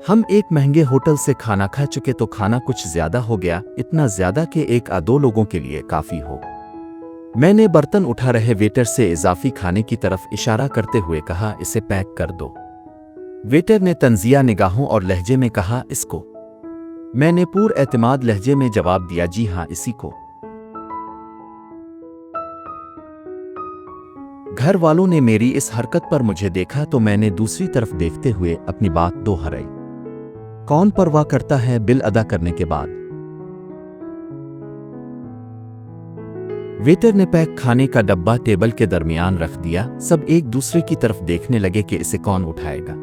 ہم ایک مہنگے ہوٹل سے کھانا کھا چکے تو کھانا کچھ زیادہ ہو گیا، اتنا زیادہ کہ ایک دو لوگوں کے لیے کافی ہو۔ میں نے برتن اٹھا رہے ویٹر سے اضافی کھانے کی طرف اشارہ کرتے ہوئے کہا، اسے پیک کر دو۔ ویٹر نے طنزیہ نگاہوں اور لہجے میں کہا، اس کو؟ میں نے پور اعتماد لہجے میں جواب دیا، جی ہاں، اسی کو۔ گھر والوں نے میری اس حرکت پر مجھے دیکھا تو میں نے دوسری طرف دیکھتے ہوئے اپنی بات دوہرائی۔ کون پرواہ کرتا ہے بل ادا کرنے کے بعد؟ ویٹر نے پیک کھانے کا ڈبہ ٹیبل کے درمیان رکھ دیا۔ سب ایک دوسرے کی طرف دیکھنے لگے کہ اسے کون اٹھائے گا۔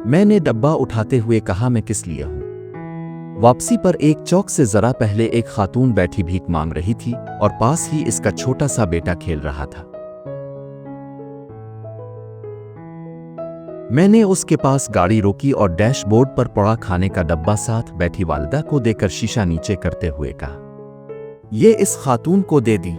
میں نے ڈبہ اٹھاتے ہوئے کہا، میں کس لیے ہوں؟ واپسی پر ایک چوک سے ذرا پہلے ایک خاتون بیٹھی بھیک مانگ رہی تھی اور پاس ہی اس کا چھوٹا سا بیٹا کھیل رہا تھا۔ میں نے اس کے پاس گاڑی روکی اور ڈیش بورڈ پر پڑا کھانے کا ڈبہ ساتھ بیٹھی والدہ کو دے کر شیشہ نیچے کرتے ہوئے کہا، یہ اس خاتون کو دے دی۔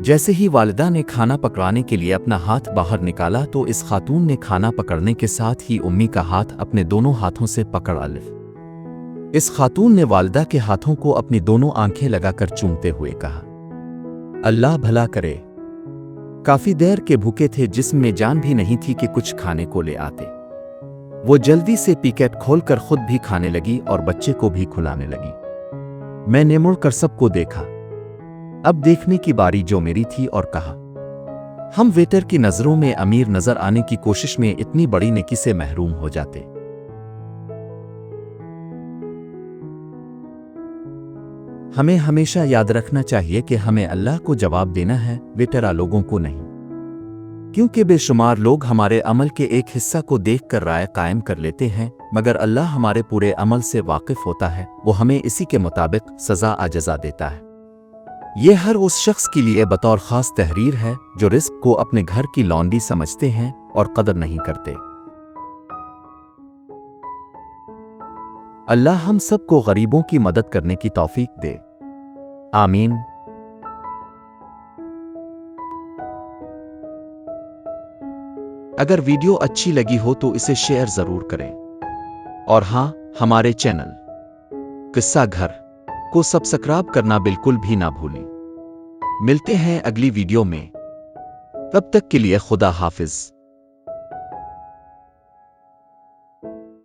جیسے ہی والدہ نے کھانا پکڑانے کے لیے اپنا ہاتھ باہر نکالا تو اس خاتون نے کھانا پکڑنے کے ساتھ ہی امی کا ہاتھ اپنے دونوں ہاتھوں سے پکڑ لیا۔ اس خاتون نے والدہ کے ہاتھوں کو اپنی دونوں آنکھیں لگا کر چومتے ہوئے کہا، اللہ بھلا کرے۔ کافی دیر کے بھوکے تھے، جسم میں جان بھی نہیں تھی کہ کچھ کھانے کو لے آتے۔ وہ جلدی سے پیکٹ کھول کر خود بھی کھانے لگی اور بچے کو بھی کھلانے لگی۔ میں نے مڑ کر سب کو دیکھا، اب دیکھنے کی باری جو میری تھی، اور کہا، ہم ویٹر کی نظروں میں امیر نظر آنے کی کوشش میں اتنی بڑی نیکی سے محروم ہو جاتے۔ ہمیں ہمیشہ یاد رکھنا چاہیے کہ ہمیں اللہ کو جواب دینا ہے، ویٹرا لوگوں کو نہیں، کیونکہ بے شمار لوگ ہمارے عمل کے ایک حصہ کو دیکھ کر رائے قائم کر لیتے ہیں، مگر اللہ ہمارے پورے عمل سے واقف ہوتا ہے، وہ ہمیں اسی کے مطابق سزا جزا دیتا ہے۔ یہ ہر اس شخص کے لیے بطور خاص تحریر ہے جو رزق کو اپنے گھر کی لانڈی سمجھتے ہیں اور قدر نہیں کرتے۔ اللہ ہم سب کو غریبوں کی مدد کرنے کی توفیق دے، آمین۔ اگر ویڈیو اچھی لگی ہو تو اسے شیئر ضرور کریں، اور ہاں، ہمارے چینل قصہ گھر کو سبسکرائب کرنا بالکل بھی نہ بھولیں۔ ملتے ہیں اگلی ویڈیو میں، تب تک کے لیے خدا حافظ۔